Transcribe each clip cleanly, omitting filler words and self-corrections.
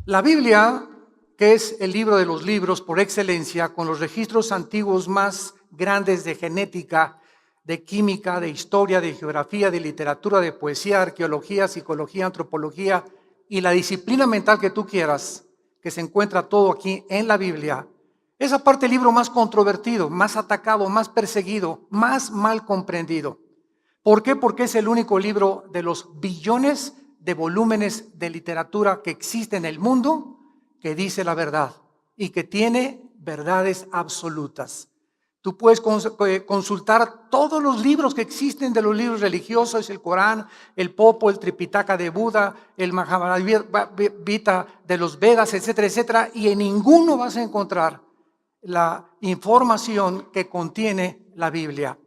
La Biblia, que es el libro de los libros por excelencia, con los registros antiguos más grandes de genética, de química, de historia, de geografía, de literatura, de poesía, arqueología, psicología, antropología y la disciplina mental que tú quieras, que se encuentra todo aquí en la Biblia, es aparte el libro más controvertido, más atacado, más perseguido, más mal comprendido. ¿Por qué? Porque es el único libro de los billones de volúmenes de literatura que existe en el mundo que dice la verdad y que tiene verdades absolutas. Tú puedes consultar todos los libros que existen de los libros religiosos, el Corán, el Popo, el Tripitaka de Buda, el Mahabharata de los Vedas, etcétera, etcétera, y en ninguno vas a encontrar la información que contiene la Biblia.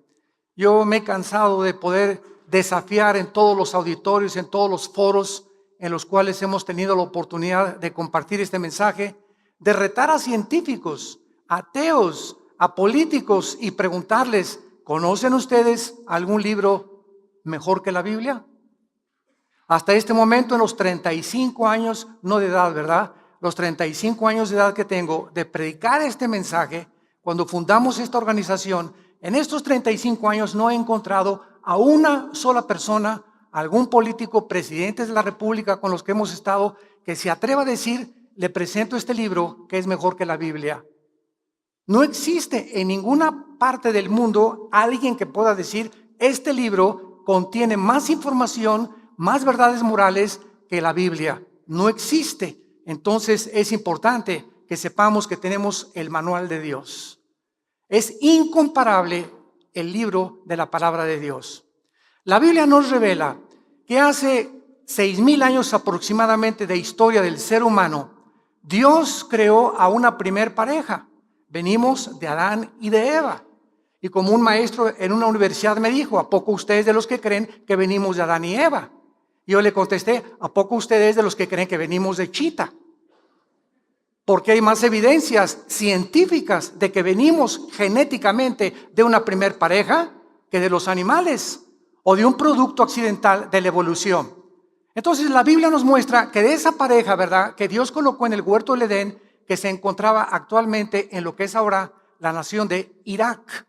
Yo me he cansado de poder desafiar en todos los auditorios, en todos los foros en los cuales hemos tenido la oportunidad de compartir este mensaje, de retar a científicos, a ateos, a políticos y preguntarles, ¿conocen ustedes algún libro mejor que la Biblia? Hasta este momento, en los 35 años, no de edad, ¿verdad? Los 35 años de edad que tengo de predicar este mensaje, cuando fundamos esta organización, en estos 35 años no he encontrado a una sola persona, algún político, presidentes de la República con los que hemos estado, que se atreva a decir, le presento este libro que es mejor que la Biblia. No existe en ninguna parte del mundo alguien que pueda decir, este libro contiene más información, más verdades morales que la Biblia. No existe. Entonces es importante que sepamos que tenemos el manual de Dios. Es incomparable el libro de la palabra de Dios. La Biblia nos revela que hace 6,000 años aproximadamente de historia del ser humano, Dios creó a una primer pareja. Venimos de Adán y de Eva. Y como un maestro en una universidad me dijo, ¿a poco ustedes de los que creen que venimos de Adán y Eva? Y yo le contesté, ¿a poco ustedes de los que creen que venimos de Chita? Porque hay más evidencias científicas de que venimos genéticamente de una primer pareja que de los animales o de un producto accidental de la evolución. Entonces la Biblia nos muestra que de esa pareja, ¿verdad?, que Dios colocó en el huerto del Edén, que se encontraba actualmente en lo que es ahora la nación de Irak.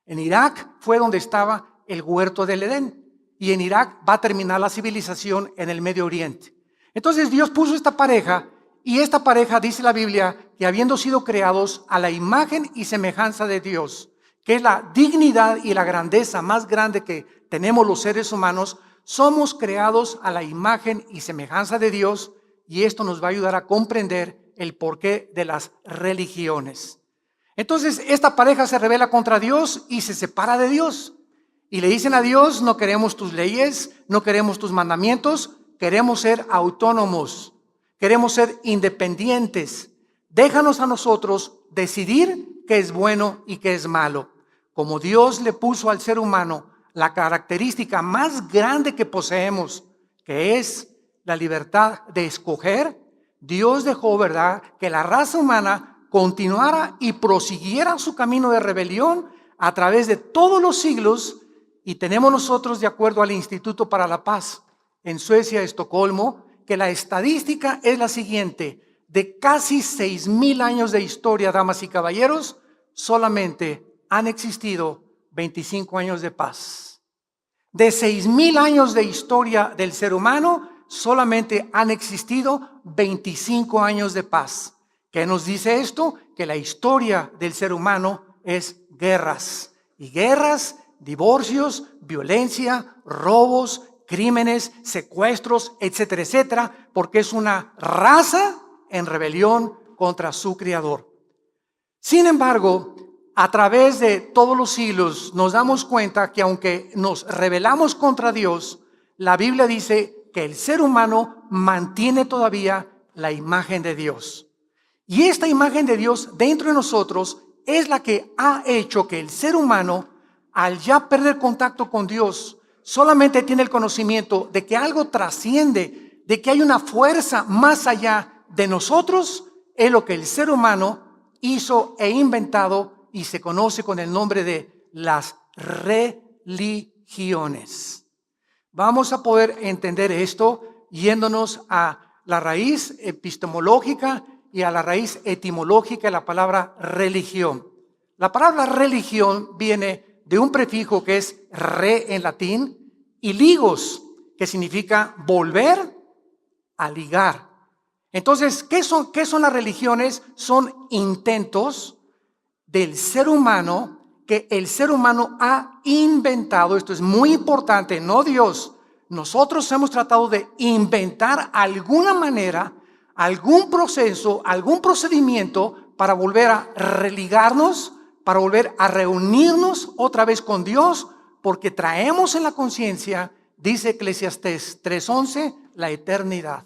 En Irak fue donde estaba el huerto del Edén. Y en Irak va a terminar la civilización en el Medio Oriente. Entonces Dios puso esta pareja, y esta pareja dice la Biblia que habiendo sido creados a la imagen y semejanza de Dios, que es la dignidad y la grandeza más grande que tenemos los seres humanos, somos creados a la imagen y semejanza de Dios, y esto nos va a ayudar a comprender el porqué de las religiones. Entonces esta pareja se rebela contra Dios y se separa de Dios. Y le dicen a Dios, no queremos tus leyes, no queremos tus mandamientos, queremos ser autónomos, queremos ser independientes. Déjanos a nosotros decidir qué es bueno y qué es malo. Como Dios le puso al ser humano la característica más grande que poseemos, que es la libertad de escoger, Dios dejó, ¿verdad?, que la raza humana continuara y prosiguiera su camino de rebelión a través de todos los siglos. Y tenemos nosotros, de acuerdo al Instituto para la Paz en Suecia, Estocolmo, que la estadística es la siguiente: de casi 6,000 años de historia, damas y caballeros, solamente han existido 25 años de paz. De 6,000 años de historia del ser humano, solamente han existido 25 años de paz. ¿Qué nos dice esto? Que la historia del ser humano es guerras. Y guerras, divorcios, violencia, robos, crímenes, secuestros, etcétera, etcétera, porque es una raza en rebelión contra su creador. Sin embargo, a través de todos los siglos nos damos cuenta que aunque nos rebelamos contra Dios, la Biblia dice que el ser humano mantiene todavía la imagen de Dios. Y esta imagen de Dios dentro de nosotros es la que ha hecho que el ser humano, al ya perder contacto con Dios, solamente tiene el conocimiento de que algo trasciende, de que hay una fuerza más allá de nosotros. Es lo que el ser humano hizo e inventado y se conoce con el nombre de las religiones. Vamos a poder entender esto yéndonos a la raíz epistemológica y a la raíz etimológica de la palabra religión. La palabra religión viene de un prefijo que es re en latín y ligos, que significa volver a ligar. Entonces, ¿qué son las religiones? Son intentos del ser humano que el ser humano ha inventado. Esto es muy importante, no Dios. Nosotros hemos tratado de inventar alguna manera, algún proceso, algún procedimiento para volver a religarnos, para volver a reunirnos otra vez con Dios, porque traemos en la conciencia, dice Eclesiastés 3:11, la eternidad.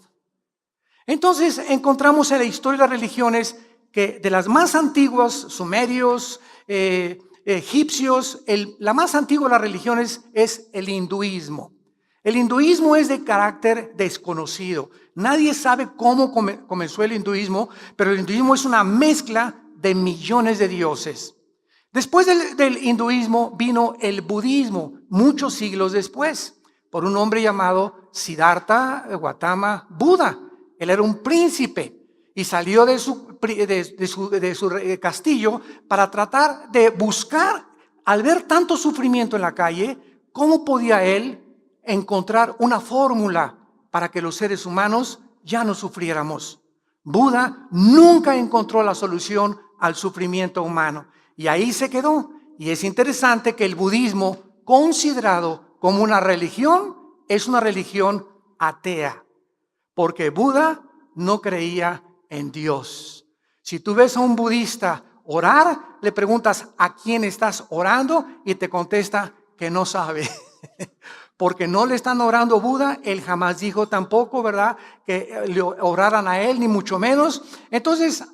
Entonces encontramos en la historia de las religiones que de las más antiguas, sumerios, egipcios, la más antigua de las religiones es el hinduismo. El hinduismo es de carácter desconocido. Nadie sabe cómo comenzó el hinduismo, pero el hinduismo es una mezcla de millones de dioses. Después del hinduismo vino el budismo, muchos siglos después, por un hombre llamado Siddhartha Gautama Buda. Él era un príncipe y salió de su castillo para tratar de buscar, al ver tanto sufrimiento en la calle, cómo podía él encontrar una fórmula para que los seres humanos ya no sufriéramos. Buda nunca encontró la solución al sufrimiento humano y ahí se quedó. Y es interesante que el budismo, considerado como una religión, es una religión atea, porque Buda no creía en Dios. Si tú ves a un budista orar, le preguntas a quién estás orando y te contesta que no sabe. Porque no le están orando a Buda, él jamás dijo tampoco, ¿verdad?, que le oraran a él, ni mucho menos. Entonces,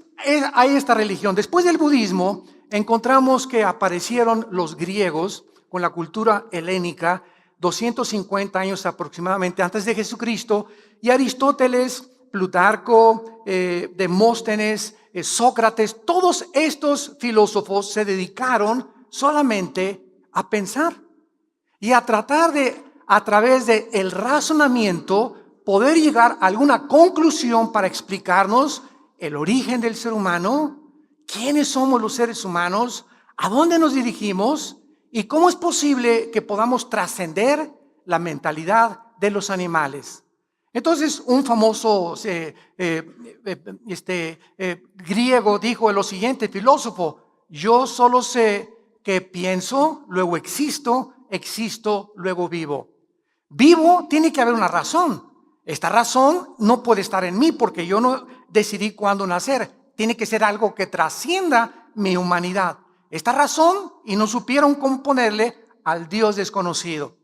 hay esta religión. Después del budismo, encontramos que aparecieron los griegos con la cultura helénica, 250 años aproximadamente antes de Jesucristo, y Aristóteles, Plutarco, Demóstenes, Sócrates, todos estos filósofos se dedicaron solamente a pensar y a tratar de, a través del razonamiento, poder llegar a alguna conclusión para explicarnos el origen del ser humano, quiénes somos los seres humanos, a dónde nos dirigimos y cómo es posible que podamos trascender la mentalidad de los animales. Entonces, un famoso griego dijo lo siguiente, filósofo: yo solo sé que pienso, luego existo, existo, luego vivo. Vivo tiene que haber una razón. Esta razón no puede estar en mí porque yo no decidí cuándo nacer. Tiene que ser algo que trascienda mi humanidad. Esta razón, y no supieron cómo ponerle al Dios desconocido.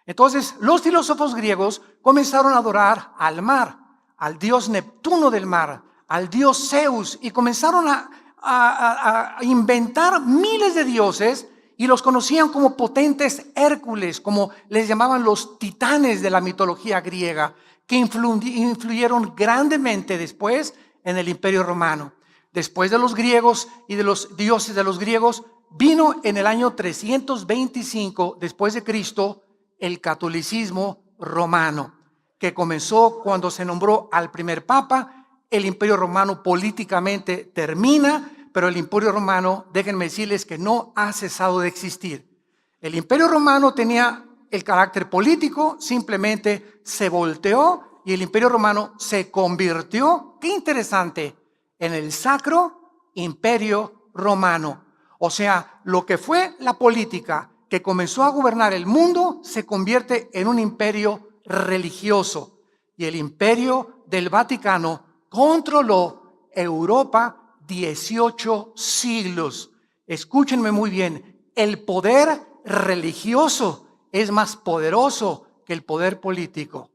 Entonces, los filósofos griegos comenzaron a adorar al mar, al dios Neptuno del mar, al dios Zeus, y comenzaron a inventar miles de dioses y los conocían como potentes Hércules, como les llamaban los titanes de la mitología griega, que influyeron grandemente después en el Imperio Romano. Después de los griegos y de los dioses de los griegos, vino en el año 325 después de Cristo el catolicismo romano, que comenzó cuando se nombró al primer papa. El Imperio Romano políticamente termina, pero el Imperio Romano, déjenme decirles que no ha cesado de existir. El Imperio Romano tenía el carácter político, simplemente se volteó y el Imperio Romano se convirtió, qué interesante, en el Sacro Imperio Romano. O sea, lo que fue la política que comenzó a gobernar el mundo se convierte en un imperio religioso. Y el imperio del Vaticano controló Europa 18 siglos. Escúchenme muy bien, el poder religioso es más poderoso que el poder político.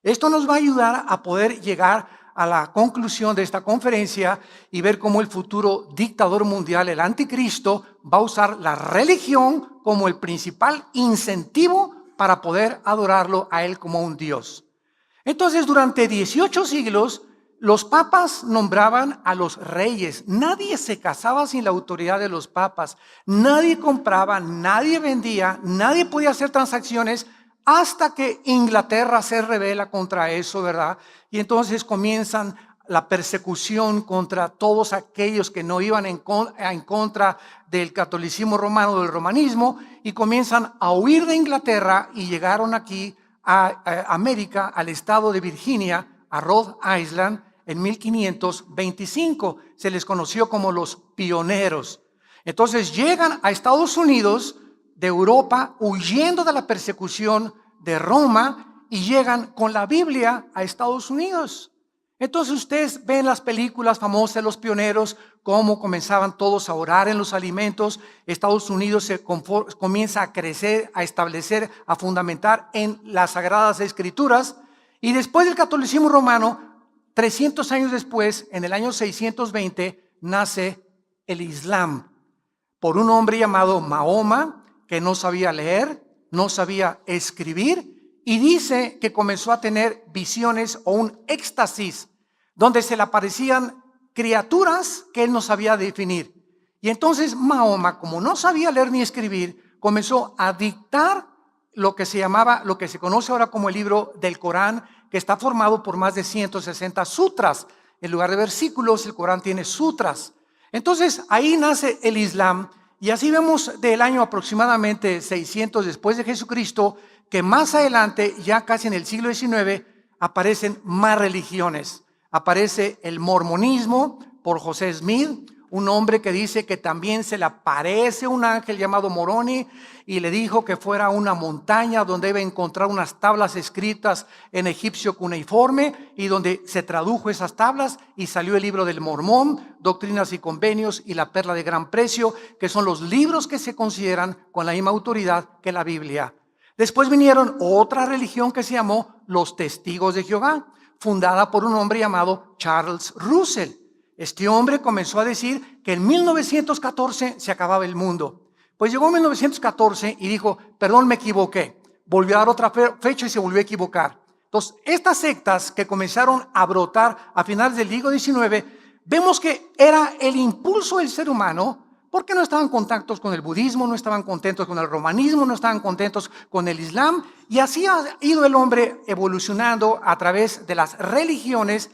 Esto nos va a ayudar a poder llegar a la conclusión de esta conferencia y ver cómo el futuro dictador mundial, el anticristo, va a usar la religión como el principal incentivo para poder adorarlo a él como un Dios. Entonces, durante 18 siglos, los papas nombraban a los reyes. Nadie se casaba sin la autoridad de los papas. Nadie compraba, nadie vendía, nadie podía hacer transacciones hasta que Inglaterra se rebela contra eso, ¿verdad? Y entonces comienzan la persecución contra todos aquellos que no iban en contra del catolicismo romano, del romanismo, y comienzan a huir de Inglaterra y llegaron aquí a América, al estado de Virginia, a Rhode Island, en 1525. Se les conoció como los pioneros. Entonces llegan a Estados Unidos de Europa huyendo de la persecución de Roma y llegan con la Biblia a Estados Unidos. Entonces ustedes ven las películas famosas de los pioneros, cómo comenzaban todos a orar en los alimentos. Estados Unidos comienza a crecer, a establecer, a fundamentar en las Sagradas Escrituras. Y después del catolicismo romano, 300 años después, en el año 620, nace el Islam por un hombre llamado Mahoma, que no sabía leer, no sabía escribir, y dice que comenzó a tener visiones o un éxtasis donde se le aparecían criaturas que él no sabía definir. Y entonces Mahoma, como no sabía leer ni escribir, comenzó a dictar lo que se conoce ahora como el libro del Corán, que está formado por más de 160 sutras. En lugar de versículos, el Corán tiene sutras. Entonces ahí nace el Islam, y así vemos del año aproximadamente 600 después de Jesucristo, que más adelante, ya casi en el siglo XIX, aparecen más religiones. Aparece el mormonismo por José Smith, un hombre que dice que también se le aparece un ángel llamado Moroni y le dijo que fuera a una montaña donde debe encontrar unas tablas escritas en egipcio cuneiforme, y donde se tradujo esas tablas y salió el libro del Mormón, Doctrinas y Convenios y la Perla de Gran Precio, que son los libros que se consideran con la misma autoridad que la Biblia. Después vinieron otra religión que se llamó los Testigos de Jehová, fundada por un hombre llamado Charles Russell. Este hombre comenzó a decir que en 1914 se acababa el mundo. Pues llegó 1914 y dijo, perdón, me equivoqué. Volvió a dar otra fecha y se volvió a equivocar. Entonces, estas sectas que comenzaron a brotar a finales del siglo XIX, vemos que era el impulso del ser humano, porque no estaban contentos con el budismo, no estaban contentos con el romanismo, no estaban contentos con el islam, y así ha ido el hombre evolucionando a través de las religiones,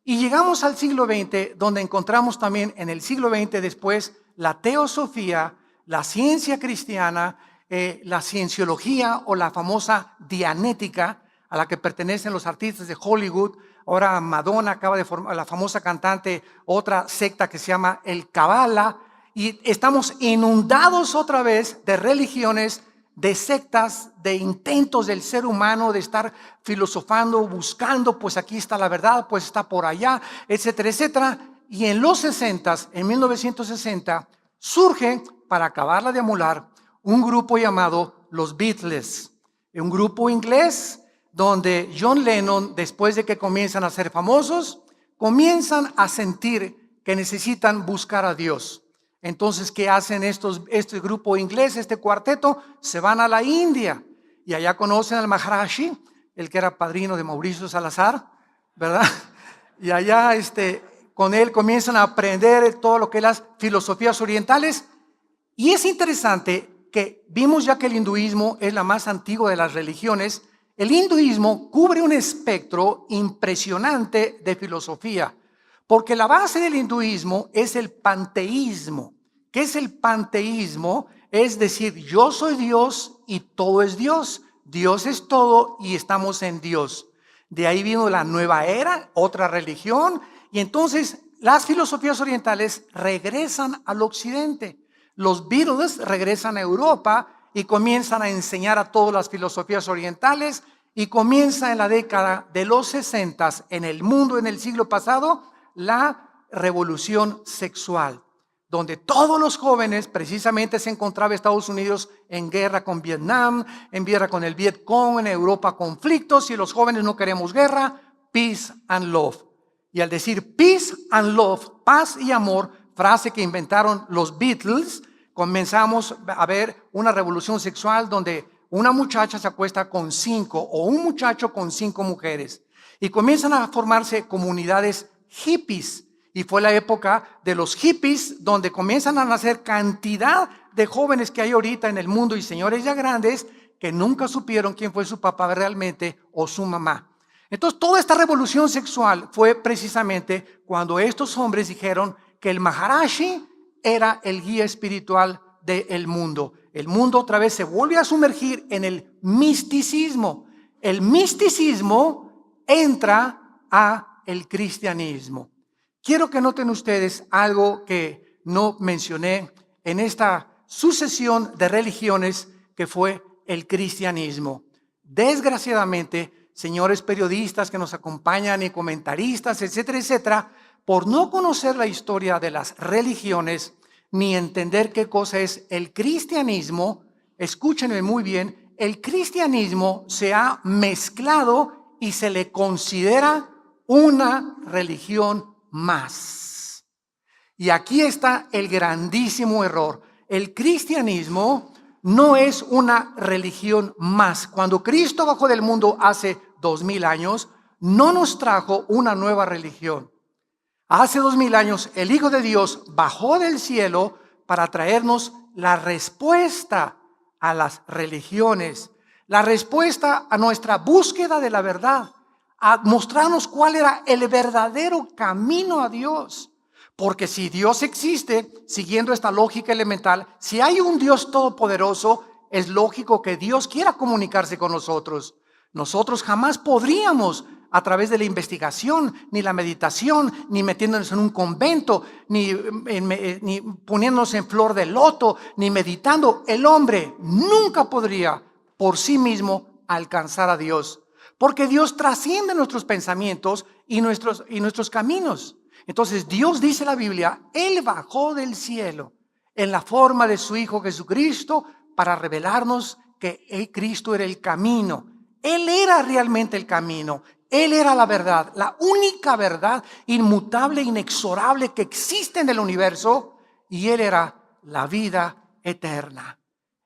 y llegamos al siglo XX, donde encontramos también en el siglo XX después la teosofía, la ciencia cristiana, la cienciología o la famosa dianética, a la que pertenecen los artistas de Hollywood. Ahora Madonna acaba de formar, la famosa cantante, otra secta que se llama el Kabbalah. Y estamos inundados otra vez de religiones, de sectas, de intentos del ser humano de estar filosofando, buscando, pues aquí está la verdad, pues está por allá, etcétera, etcétera. Y en los 60s, en 1960, surge, para acabarla de amolar, un grupo llamado los Beatles, un grupo inglés donde John Lennon, después de que comienzan a ser famosos, comienzan a sentir que necesitan buscar a Dios. Entonces, ¿qué hacen este grupo inglés, este cuarteto? Se van a la India y allá conocen al Maharishi, el que era padrino de Mauricio Salazar, ¿verdad? Y allá con él comienzan a aprender todo lo que es las filosofías orientales. Y es interesante que vimos ya que el hinduismo es la más antigua de las religiones. El hinduismo cubre un espectro impresionante de filosofía, porque la base del hinduismo es el panteísmo. ¿Qué es el panteísmo? Es decir, yo soy Dios y todo es Dios. Dios es todo y estamos en Dios. De ahí vino la nueva era, otra religión, y entonces las filosofías orientales regresan al occidente. Los Beatles regresan a Europa y comienzan a enseñar a todas las filosofías orientales, y comienza en la década de los 60 en el mundo, en el siglo pasado, la revolución sexual, donde todos los jóvenes, precisamente se encontraba Estados Unidos en guerra con Vietnam, en guerra con el Vietcong, en Europa conflictos, y los jóvenes no queremos guerra, peace and love. Y al decir peace and love, paz y amor, frase que inventaron los Beatles, comenzamos a ver una revolución sexual donde una muchacha se acuesta con 5 o un muchacho con 5 mujeres, y comienzan a formarse comunidades hippies. Y fue la época de los hippies, donde comienzan a nacer cantidad de jóvenes que hay ahorita en el mundo, y señores ya grandes, que nunca supieron quién fue su papá realmente o su mamá. Entonces, toda esta revolución sexual fue precisamente cuando estos hombres dijeron que el Maharishi era el guía espiritual del mundo. El mundo otra vez se vuelve a sumergir en el misticismo. El misticismo entra a el cristianismo. Quiero que noten ustedes algo que no mencioné en esta sucesión de religiones que fue el cristianismo. Desgraciadamente, señores periodistas que nos acompañan y comentaristas, etcétera, etcétera, por no conocer la historia de las religiones ni entender qué cosa es el cristianismo, escúchenme muy bien, el cristianismo se ha mezclado y se le considera una religión más. Y aquí está el grandísimo error. El cristianismo no es una religión más. Cuando Cristo bajó del mundo hace 2000 años, no nos trajo una nueva religión. Hace 2000 años el Hijo de Dios bajó del cielo para traernos la respuesta a las religiones, la respuesta a nuestra búsqueda de la verdad, a mostrarnos cuál era el verdadero camino a Dios. Porque si Dios existe, siguiendo esta lógica elemental, si hay un Dios todopoderoso, es lógico que Dios quiera comunicarse con nosotros. Nosotros jamás podríamos, a través de la investigación, ni la meditación, ni metiéndonos en un convento, ni poniéndonos en flor de loto, ni meditando, el hombre nunca podría por sí mismo alcanzar a Dios. Porque Dios trasciende nuestros pensamientos y nuestros caminos. Entonces Dios, dice la Biblia, Él bajó del cielo en la forma de su Hijo Jesucristo para revelarnos que Cristo era el camino. Él era realmente el camino. Él era la verdad, la única verdad inmutable, inexorable que existe en el universo, y Él era la vida eterna.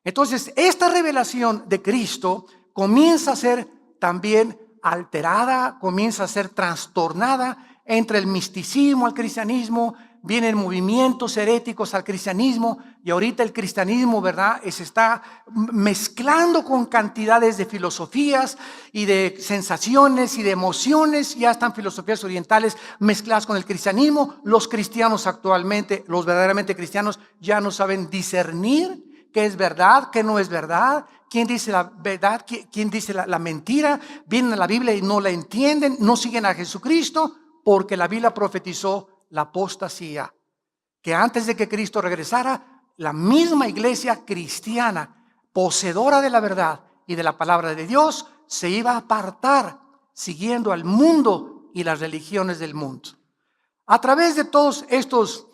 Entonces, esta revelación de Cristo comienza a ser también alterada, comienza a ser trastornada entre el misticismo al cristianismo. Vienen movimientos heréticos al cristianismo, y ahorita el cristianismo, ¿verdad?, se está mezclando con cantidades de filosofías y de sensaciones y de emociones. Ya están filosofías orientales mezcladas con el cristianismo. Los cristianos actualmente, los verdaderamente cristianos, ya no saben discernir qué es verdad, qué no es verdad, quién dice la verdad, quién dice la mentira. Vienen a la Biblia y no la entienden, no siguen a Jesucristo, porque la Biblia profetizó la apostasía, que antes de que Cristo regresara, la misma iglesia cristiana, poseedora de la verdad y de la palabra de Dios, se iba a apartar siguiendo al mundo y las religiones del mundo. A través de todos estos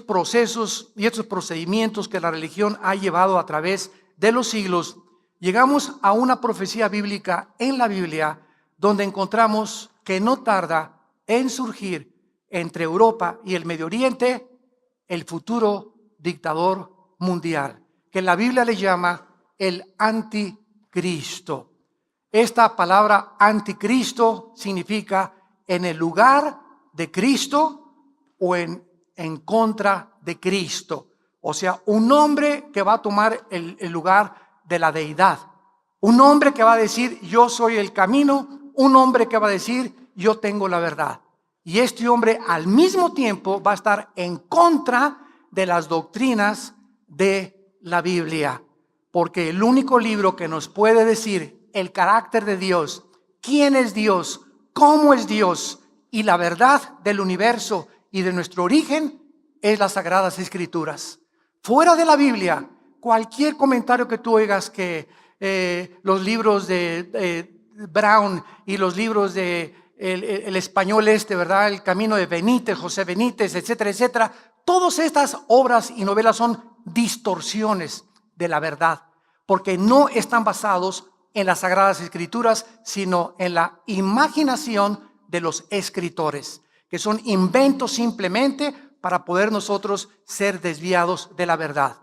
procesos y estos procedimientos que la religión ha llevado a través de los siglos, llegamos a una profecía bíblica en la Biblia donde encontramos que no tarda en surgir entre Europa y el Medio Oriente el futuro dictador mundial, que la Biblia le llama el anticristo. Esta palabra anticristo significa en el lugar de Cristo o en contra de Cristo. O sea, un hombre que va a tomar el lugar de la deidad. Un hombre que va a decir, yo soy el camino. Un hombre que va a decir, yo tengo la verdad. Y este hombre al mismo tiempo va a estar en contra de las doctrinas de la Biblia. Porque el único libro que nos puede decir el carácter de Dios, quién es Dios, cómo es Dios y la verdad del universo y de nuestro origen es las Sagradas Escrituras. Fuera de la Biblia, cualquier comentario que tú oigas que los libros de Brown y los libros de el español ¿verdad?, El Camino de Benítez, José Benítez, etcétera, etcétera, todas estas obras y novelas son distorsiones de la verdad, porque no están basados en las Sagradas Escrituras, sino en la imaginación de los escritores, que son inventos simplemente para poder nosotros ser desviados de la verdad.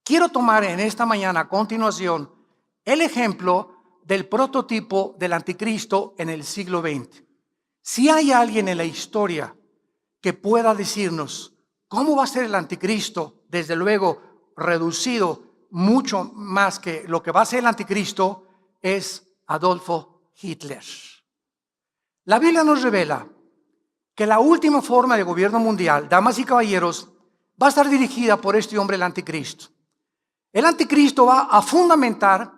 Quiero tomar en esta mañana a continuación el ejemplo del prototipo del anticristo en el siglo XX. Si hay alguien en la historia que pueda decirnos cómo va a ser el anticristo, desde luego reducido, mucho más que lo que va a ser el anticristo, es Adolfo Hitler. La Biblia nos revela que la última forma de gobierno mundial, damas y caballeros, va a estar dirigida por este hombre, el anticristo. El anticristo va a fundamentar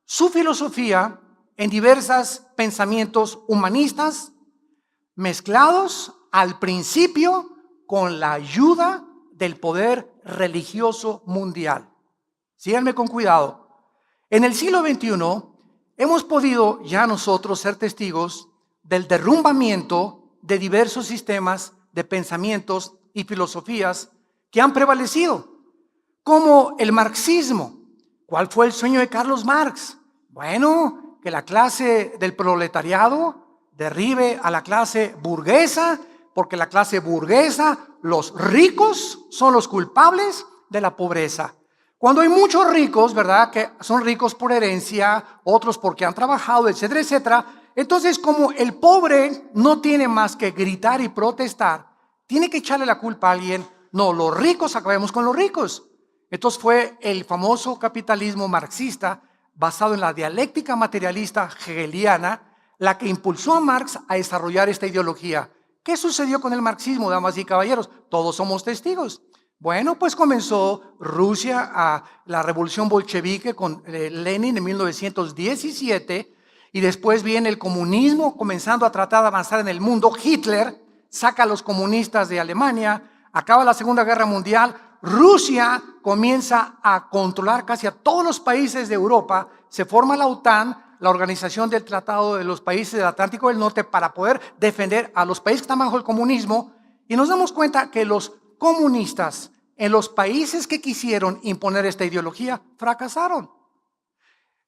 su filosofía en diversos pensamientos humanistas mezclados al principio con la ayuda del poder religioso mundial. Síganme con cuidado. En el siglo XXI hemos podido ya nosotros ser testigos del derrumbamiento de diversos sistemas de pensamientos y filosofías que han prevalecido, como el marxismo. ¿Cuál fue el sueño de Carlos Marx? Bueno, que la clase del proletariado derribe a la clase burguesa, porque la clase burguesa, los ricos, son los culpables de la pobreza. Cuando hay muchos ricos, ¿verdad?, que son ricos por herencia, otros porque han trabajado, etcétera, etcétera. Entonces, como el pobre no tiene más que gritar y protestar, tiene que echarle la culpa a alguien. No, los ricos, acabemos con los ricos. Entonces fue el famoso capitalismo marxista, basado en la dialéctica materialista hegeliana, la que impulsó a Marx a desarrollar esta ideología. ¿Qué sucedió con el marxismo, damas y caballeros? Todos somos testigos. Bueno, pues comenzó Rusia a la revolución bolchevique con Lenin en 1917, y después viene el comunismo comenzando a tratar de avanzar en el mundo. Hitler saca a los comunistas de Alemania, acaba la Segunda Guerra Mundial, Rusia comienza a controlar casi a todos los países de Europa, se forma la OTAN, la Organización del Tratado de los Países del Atlántico del Norte, para poder defender a los países que están bajo el comunismo, y nos damos cuenta que los comunistas en los países que quisieron imponer esta ideología fracasaron.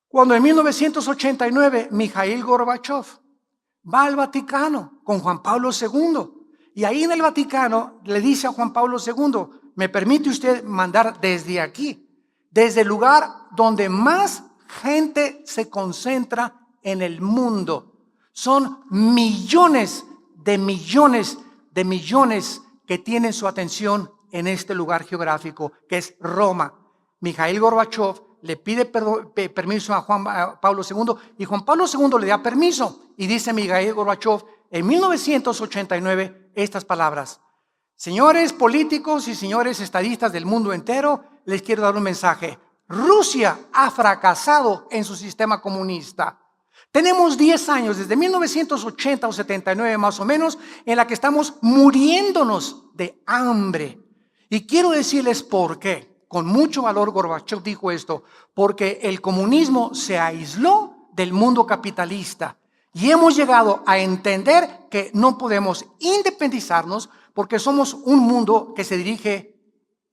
Cuando en 1989 Mikhail Gorbachev va al Vaticano con Juan Pablo II, y ahí en el Vaticano le dice a Juan Pablo II: ¿me permite usted mandar desde aquí, desde el lugar donde más gente se concentra en el mundo? Son millones de millones de millones que tienen su atención en este lugar geográfico, que es Roma. Mikhail Gorbachev le pide permiso a Juan Pablo II, y Juan Pablo II le da permiso, y dice Mikhail Gorbachev en 1989 estas palabras: señores políticos y señores estadistas del mundo entero, les quiero dar un mensaje. Rusia ha fracasado en su sistema comunista. Tenemos 10 años, desde 1980 o 79 más o menos, en la que estamos muriéndonos de hambre. Y quiero decirles por qué. Con mucho valor Gorbachev dijo esto: porque el comunismo se aisló del mundo capitalista. Y hemos llegado a entender que no podemos independizarnos, porque somos un mundo que se dirige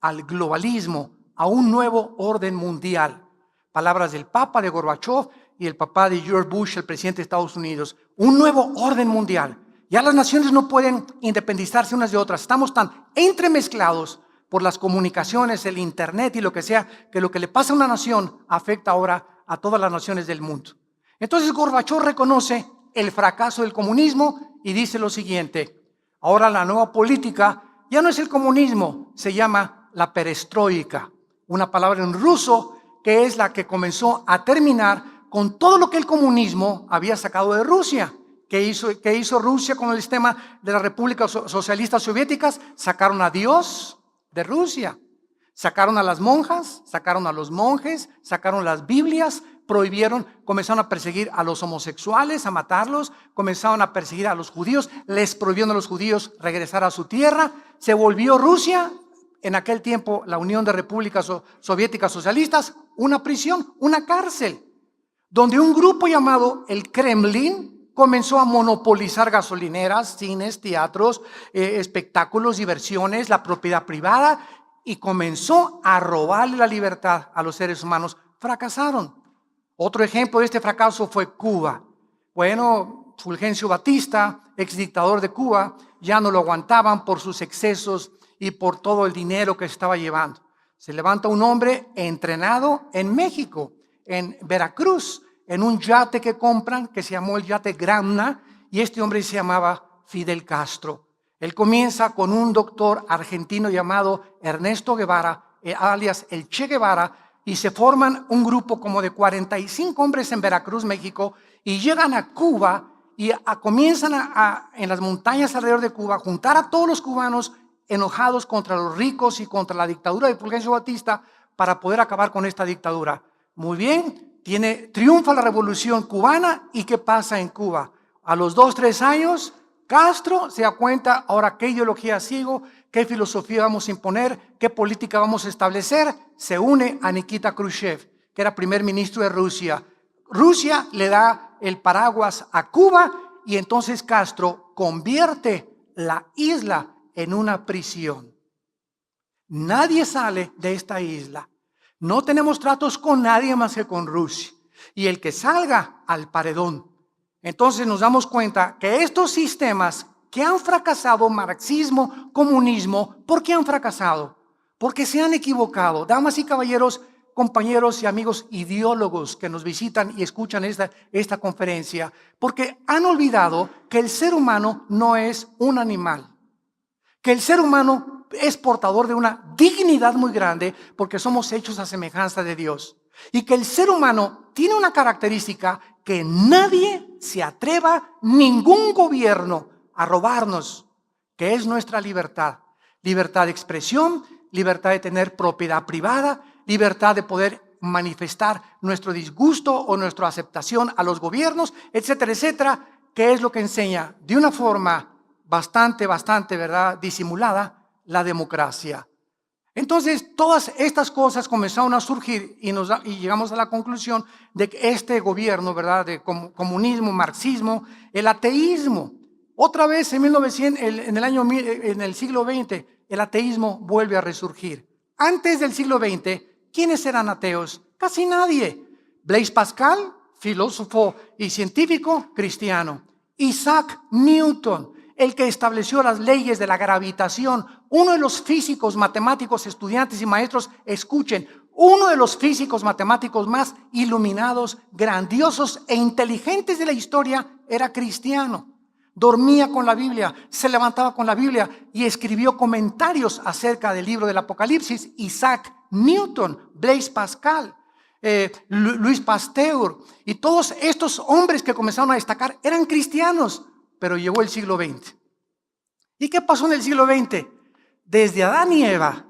al globalismo, a un nuevo orden mundial. Palabras del Papa, de Gorbachev, y el papá de George Bush, el presidente de Estados Unidos. Un nuevo orden mundial. Ya las naciones no pueden independizarse unas de otras. Estamos tan entremezclados por las comunicaciones, el internet y lo que sea, que lo que le pasa a una nación afecta ahora a todas las naciones del mundo. Entonces Gorbachev reconoce el fracaso del comunismo y dice lo siguiente: ahora la nueva política ya no es el comunismo, se llama la perestroika, una palabra en ruso que es la que comenzó a terminar con todo lo que el comunismo había sacado de Rusia. ¿Qué hizo Rusia con el sistema de las repúblicas socialistas soviéticas? Sacaron a Dios de Rusia, sacaron a las monjas, sacaron a los monjes, sacaron las Biblias, prohibieron, comenzaron a perseguir a los homosexuales, a matarlos, comenzaron a perseguir a los judíos, les prohibieron a los judíos regresar a su tierra. Se volvió Rusia, en aquel tiempo la Unión de Repúblicas Soviéticas Socialistas, una prisión, una cárcel, donde un grupo llamado el Kremlin comenzó a monopolizar gasolineras, cines, teatros, espectáculos, diversiones, la propiedad privada, y comenzó a robarle la libertad a los seres humanos. Fracasaron. Otro ejemplo de este fracaso fue Cuba. Bueno, Fulgencio Batista, ex dictador de Cuba, ya no lo aguantaban por sus excesos y por todo el dinero que estaba llevando. Se levanta un hombre entrenado en México, en Veracruz, en un yate que compran que se llamó el yate Gramna, y este hombre se llamaba Fidel Castro. Él comienza con un doctor argentino llamado Ernesto Guevara, alias el Che Guevara, y se forman un grupo como de 45 hombres en Veracruz, México, y llegan a Cuba y comienzan en las montañas alrededor de Cuba, juntar a todos los cubanos enojados contra los ricos y contra la dictadura de Fulgencio Batista para poder acabar con esta dictadura. Muy bien, triunfa la revolución cubana, y ¿qué pasa en Cuba? A los 2-3 años, Castro se da cuenta, ahora qué ideología sigo, qué filosofía vamos a imponer, qué política vamos a establecer. Se une a Nikita Khrushchev, que era primer ministro de Rusia. Rusia le da el paraguas a Cuba, y entonces Castro convierte la isla en una prisión. Nadie sale de esta isla. No tenemos tratos con nadie más que con Rusia. Y el que salga, al paredón. Entonces nos damos cuenta que estos sistemas que han fracasado, marxismo, comunismo, ¿por qué han fracasado? Porque se han equivocado. Damas y caballeros, compañeros y amigos ideólogos que nos visitan y escuchan esta conferencia, porque han olvidado que el ser humano no es un animal, que el ser humano es portador de una dignidad muy grande porque somos hechos a semejanza de Dios, y que el ser humano tiene una característica que nadie se atreva, ningún gobierno, a robarnos, que es nuestra libertad. Libertad de expresión, libertad de tener propiedad privada, libertad de poder manifestar nuestro disgusto o nuestra aceptación a los gobiernos, etcétera, etcétera, que es lo que enseña de una forma bastante, ¿verdad?, disimulada, la democracia. Entonces, todas estas cosas comenzaron a surgir y llegamos a la conclusión de que este gobierno, ¿verdad?, de comunismo, marxismo, el ateísmo, otra vez en el siglo XX, el ateísmo vuelve a resurgir. Antes del siglo XX, ¿quiénes eran ateos? Casi nadie. Blaise Pascal, filósofo y científico cristiano. Isaac Newton, el que estableció las leyes de la gravitación, uno de los físicos, matemáticos, estudiantes y maestros, escuchen, uno de los físicos matemáticos más iluminados, grandiosos e inteligentes de la historia, era cristiano. Dormía con la Biblia, se levantaba con la Biblia y escribió comentarios acerca del libro del Apocalipsis. Isaac Newton, Blaise Pascal, Louis Pasteur y todos estos hombres que comenzaron a destacar eran cristianos, pero llegó el siglo XX. ¿Y qué pasó en el siglo XX? Desde Adán y Eva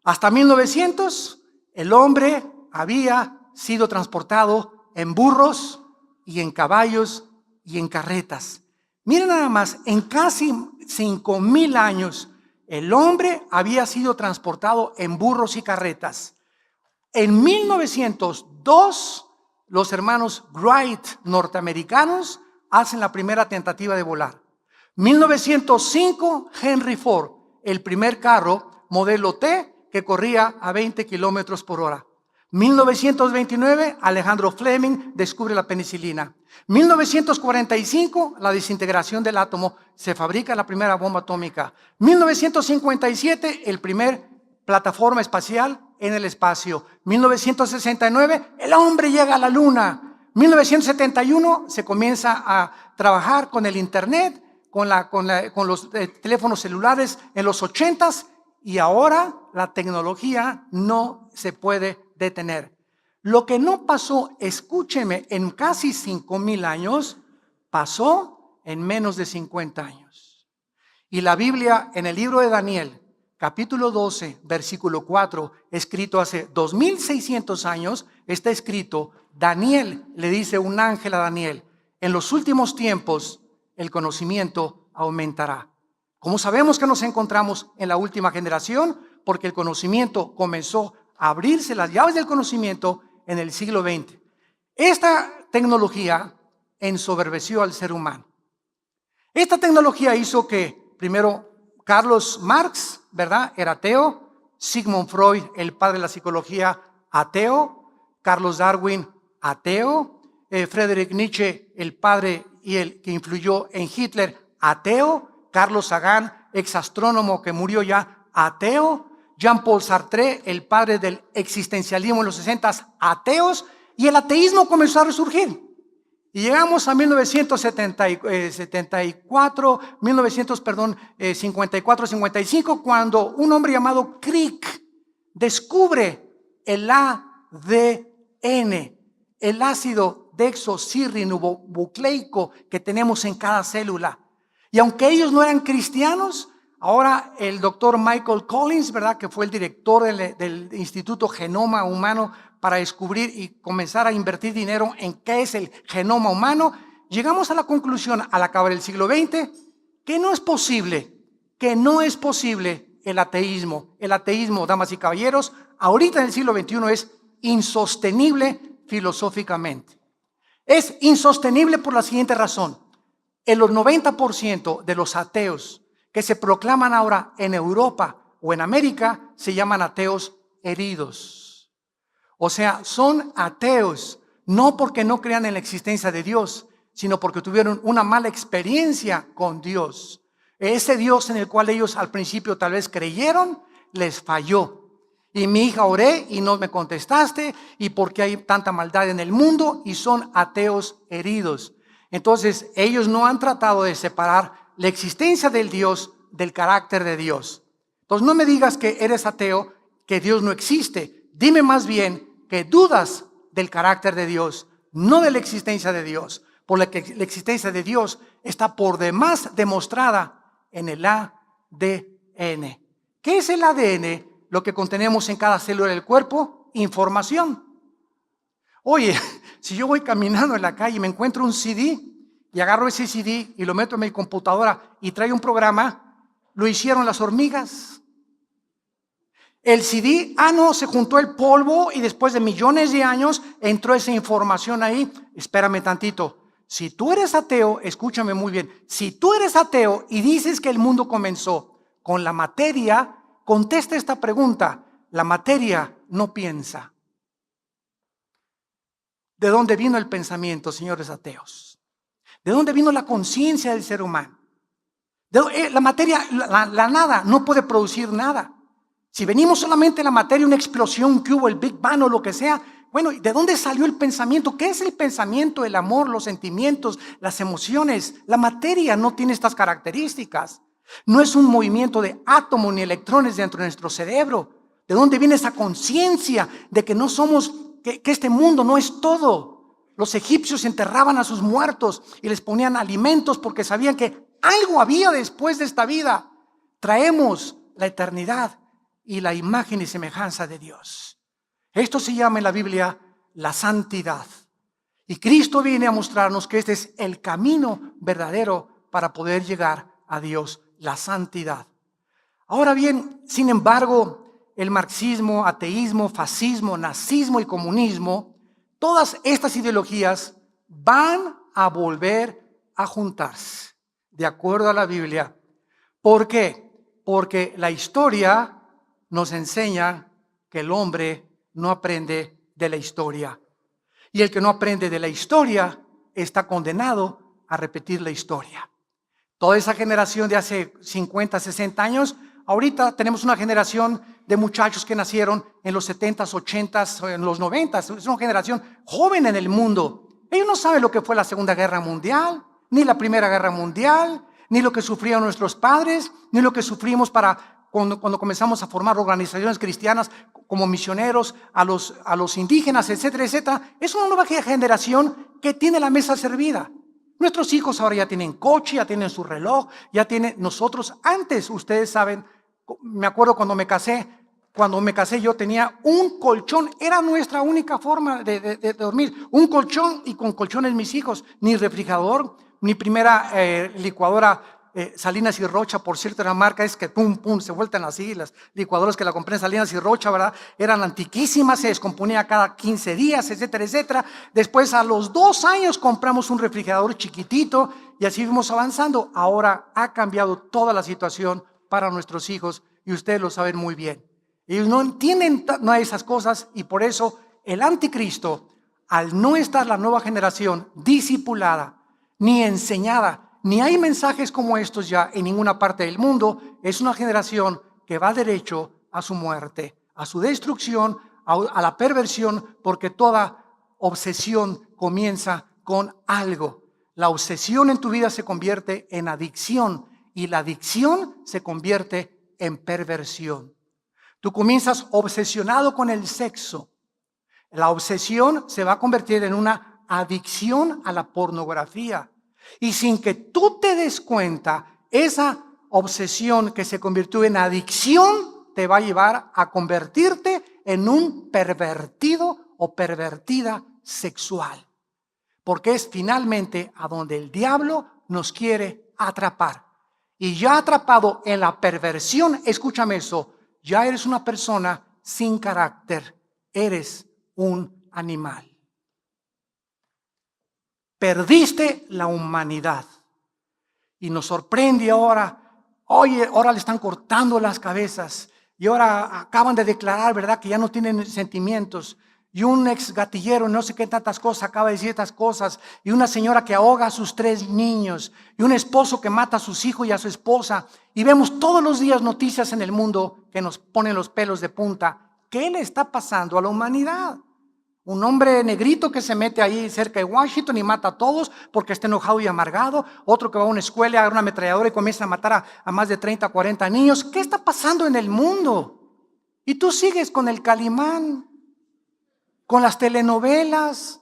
hasta 1900, el hombre había sido transportado en burros y en caballos y en carretas. Miren nada más, en casi 5,000 años, el hombre había sido transportado en burros y carretas. En 1902, los hermanos Wright, norteamericanos, hacen la primera tentativa de volar. 1905, Henry Ford, el primer carro modelo T que corría a 20 kilómetros por hora. 1929, Alejandro Fleming descubre la penicilina. 1945, la desintegración del átomo, se fabrica la primera bomba atómica. 1957, el primer plataforma espacial en el espacio. 1969, el hombre llega a la luna. 1971, se comienza a trabajar con el internet, con los teléfonos celulares en los 80s, y ahora la tecnología no se puede detener. Lo que no pasó, escúcheme, en casi 5,000 años, pasó en menos de 50 años. Y la Biblia, en el libro de Daniel, capítulo 12, versículo 4, escrito hace 2600 años, está escrito: Daniel, le dice un ángel a Daniel, en los últimos tiempos el conocimiento aumentará. ¿Cómo sabemos que nos encontramos en la última generación? Porque el conocimiento comenzó a abrirse, las llaves del conocimiento, en el siglo XX. Esta tecnología ensoberbeció al ser humano. Esta tecnología hizo que, primero, Carlos Marx, ¿verdad?, era ateo. Sigmund Freud, el padre de la psicología, ateo. Carlos Darwin, ateo. Friedrich Nietzsche, el padre y el que influyó en Hitler, ateo. Carlos Sagan, exastrónomo que murió ya, ateo. Jean-Paul Sartre, el padre del existencialismo en los 60s, ateos. Y el ateísmo comenzó a resurgir. Y llegamos a 1954-55, cuando un hombre llamado Crick descubre el ADN, el ácido desoxirribonucleico que tenemos en cada célula. Y aunque ellos no eran cristianos, ahora el doctor Michael Collins, ¿verdad?, que fue el director del Instituto Genoma Humano para descubrir y comenzar a invertir dinero en qué es el genoma humano, llegamos a la conclusión al acabar el siglo XX que no es posible el ateísmo. El ateísmo, damas y caballeros, ahorita en el siglo XXI es insostenible filosóficamente. Es insostenible por la siguiente razón. El 90% de los ateos que se proclaman ahora en Europa o en América se llaman ateos heridos. O sea, son ateos no porque no crean en la existencia de Dios, sino porque tuvieron una mala experiencia con Dios. Ese Dios en el cual ellos al principio tal vez creyeron, les falló. Y mi hija, oré y no me contestaste, y porque hay tanta maldad en el mundo, y son ateos heridos. Entonces, ellos no han tratado de separar la existencia del Dios del carácter de Dios. Entonces, no me digas que eres ateo, que Dios no existe. Dime más bien que dudas del carácter de Dios, no de la existencia de Dios. Por la que la existencia de Dios está por demás demostrada en el ADN. ¿Qué es el ADN? Lo que contenemos en cada célula del cuerpo, información. Oye, si yo voy caminando en la calle y me encuentro un CD y agarro ese CD y lo meto en mi computadora y trae un programa, lo hicieron las hormigas. El CD, no, se juntó el polvo y después de millones de años entró esa información ahí. Espérame tantito. Si tú eres ateo, escúchame muy bien, si tú eres ateo y dices que el mundo comenzó con la materia, contesta esta pregunta: la materia no piensa. ¿De dónde vino el pensamiento, señores ateos? ¿De dónde vino la conciencia del ser humano? La materia, la nada, no puede producir nada. Si venimos solamente de la materia, una explosión que hubo, el Big Bang o lo que sea, bueno, ¿de dónde salió el pensamiento? ¿Qué es el pensamiento? El amor, los sentimientos, las emociones. La materia no tiene estas características. No es un movimiento de átomos ni electrones dentro de nuestro cerebro. ¿De dónde viene esa conciencia de que no somos, que este mundo no es todo? Los egipcios enterraban a sus muertos y les ponían alimentos porque sabían que algo había después de esta vida. Traemos la eternidad y la imagen y semejanza de Dios. Esto se llama en la Biblia la santidad. Y Cristo viene a mostrarnos que este es el camino verdadero para poder llegar a Dios, la santidad. Ahora bien, sin embargo, el marxismo, ateísmo, fascismo, nazismo y comunismo, todas estas ideologías van a volver a juntarse, de acuerdo a la Biblia. ¿Por qué? Porque la historia nos enseña que el hombre no aprende de la historia. Y el que no aprende de la historia está condenado a repetir la historia. Toda esa generación de hace 50, 60 años, ahorita tenemos una generación de muchachos que nacieron en los 70s, 80s, en los 90s. Es una generación joven en el mundo. Ellos no saben lo que fue la Segunda Guerra Mundial, ni la Primera Guerra Mundial, ni lo que sufrieron nuestros padres, ni lo que sufrimos cuando comenzamos a formar organizaciones cristianas como misioneros a los indígenas, etcétera, etcétera. Es una nueva generación que tiene la mesa servida. Nuestros hijos ahora ya tienen coche, ya tienen su reloj, ya tienen nosotros. Antes, ustedes saben, me acuerdo cuando me casé yo tenía un colchón, era nuestra única forma de dormir. Un colchón, y con colchones mis hijos, ni refrigerador, ni primera licuadora Salinas y Rocha, por cierto, la marca es que pum, pum, se vueltan así. Las licuadoras que la compré en Salinas y Rocha, ¿verdad? Eran antiquísimas, se descomponía cada 15 días, etcétera, etcétera. Después, a los 2 años, compramos un refrigerador chiquitito y así fuimos avanzando. Ahora ha cambiado toda la situación para nuestros hijos y ustedes lo saben muy bien. Ellos no entienden nada de esas cosas y por eso el anticristo, al no estar la nueva generación discipulada ni enseñada, ni hay mensajes como estos ya en ninguna parte del mundo, es una generación que va derecho a su muerte, a su destrucción, a la perversión, porque toda obsesión comienza con algo. La obsesión en tu vida se convierte en adicción y la adicción se convierte en perversión. Tú comienzas obsesionado con el sexo. La obsesión se va a convertir en una adicción a la pornografía. Y sin que tú te des cuenta, esa obsesión que se convirtió en adicción te va a llevar a convertirte en un pervertido o pervertida sexual. Porque es finalmente a donde el diablo nos quiere atrapar. Y ya atrapado en la perversión, escúchame eso, ya eres una persona sin carácter, eres un animal. Perdiste la humanidad. Y nos sorprende ahora, oye, ahora le están cortando las cabezas. Y ahora acaban de declarar, ¿verdad?, que ya no tienen sentimientos. Y un ex gatillero, no sé qué tantas cosas, acaba de decir estas cosas. Y una señora que ahoga a sus 3 niños. Y un esposo que mata a sus hijos y a su esposa. Y vemos todos los días noticias en el mundo que nos ponen los pelos de punta. ¿Qué le está pasando a la humanidad? Un hombre negrito que se mete ahí cerca de Washington y mata a todos porque está enojado y amargado. Otro que va a una escuela, agarra una ametralladora y comienza a matar a más de 30, 40 niños. ¿Qué está pasando en el mundo? Y tú sigues con el Calimán, con las telenovelas,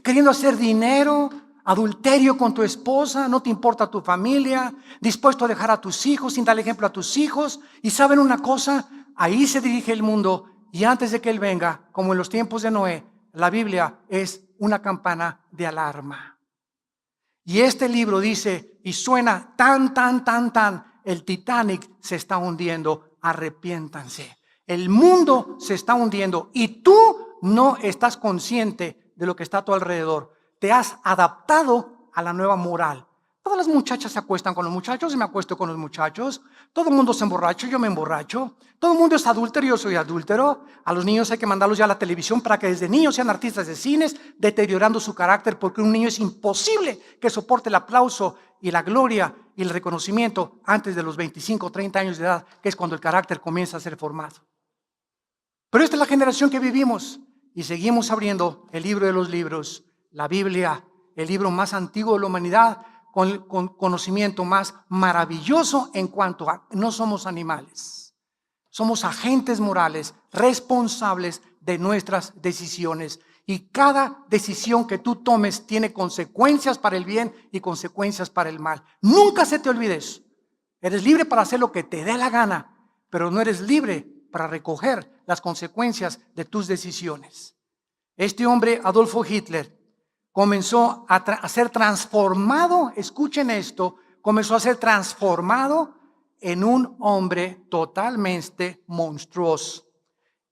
queriendo hacer dinero, adulterio con tu esposa, no te importa tu familia, dispuesto a dejar a tus hijos sin darle ejemplo a tus hijos. Y ¿saben una cosa? Ahí se dirige el mundo. Y antes de que Él venga, como en los tiempos de Noé, la Biblia es una campana de alarma. Y este libro dice, y suena tan, el Titanic se está hundiendo, arrepiéntanse. El mundo se está hundiendo y tú no estás consciente de lo que está a tu alrededor. Te has adaptado a la nueva moral. Todas las muchachas se acuestan con los muchachos y me acuesto con los muchachos. Todo el mundo se emborracha, yo me emborracho. Todo el mundo es adúltero, yo soy adúltero. A los niños hay que mandarlos ya a la televisión para que desde niños sean artistas de cines, deteriorando su carácter, porque un niño es imposible que soporte el aplauso y la gloria y el reconocimiento antes de los 25 o 30 años de edad, que es cuando el carácter comienza a ser formado. Pero esta es la generación que vivimos y seguimos abriendo el libro de los libros, la Biblia, el libro más antiguo de la humanidad, con conocimiento más maravilloso en cuanto a no somos animales. Somos agentes morales, responsables de nuestras decisiones. Y cada decisión que tú tomes tiene consecuencias para el bien y consecuencias para el mal. Nunca se te olvide eso. Eres libre para hacer lo que te dé la gana, pero no eres libre para recoger las consecuencias de tus decisiones. Este hombre, Adolfo Hitler, comenzó a ser transformado, escuchen esto, comenzó a ser transformado en un hombre totalmente monstruoso.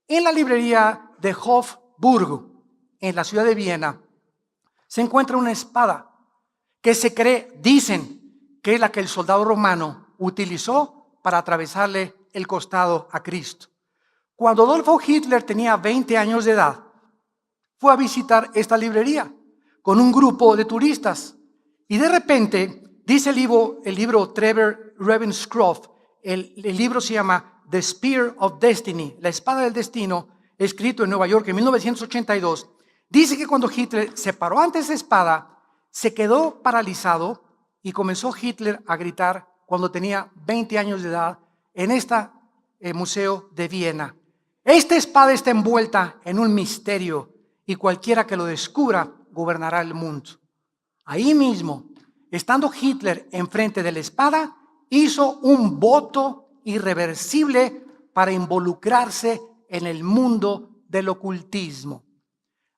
En la librería de Hofburg, en la ciudad de Viena, se encuentra una espada que se cree, dicen, que es la que el soldado romano utilizó para atravesarle el costado a Cristo. Cuando Adolfo Hitler tenía 20 años de edad, fue a visitar esta librería con un grupo de turistas. Y de repente, dice el libro Trevor Ravenscroft, el libro se llama The Spear of Destiny, la espada del destino, escrito en Nueva York en 1982. Dice que cuando Hitler se paró ante esa espada, se quedó paralizado y comenzó Hitler a gritar cuando tenía 20 años de edad en este museo de Viena. Esta espada está envuelta en un misterio y cualquiera que lo descubra gobernará el mundo. Ahí mismo, estando Hitler enfrente de la espada, hizo un voto irreversible para involucrarse en el mundo del ocultismo.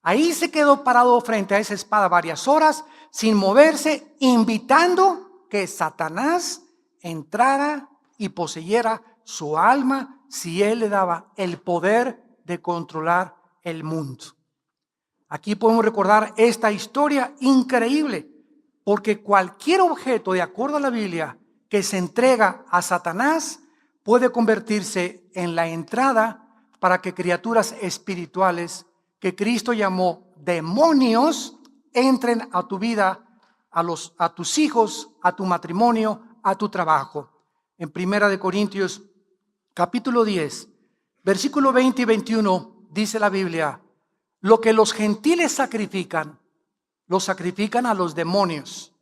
Ahí se quedó parado frente a esa espada varias horas, sin moverse, invitando que Satanás entrara y poseyera su alma si él le daba el poder de controlar el mundo. Aquí podemos recordar esta historia increíble, porque cualquier objeto, de acuerdo a la Biblia, que se entrega a Satanás, puede convertirse en la entrada para que criaturas espirituales que Cristo llamó demonios entren a tu vida, a tus hijos, a tu matrimonio, a tu trabajo. En 1 Corintios capítulo 10, versículo 20 y 21, dice la Biblia: lo que los gentiles sacrifican, lo sacrifican a los demonios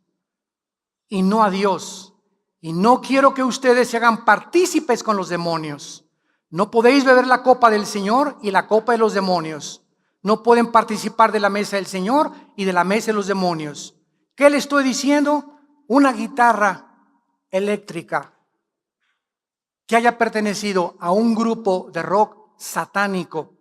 y no a Dios. Y no quiero que ustedes se hagan partícipes con los demonios. No podéis beber la copa del Señor y la copa de los demonios. No pueden participar de la mesa del Señor y de la mesa de los demonios. ¿Qué le estoy diciendo? Una guitarra eléctrica que haya pertenecido a un grupo de rock satánico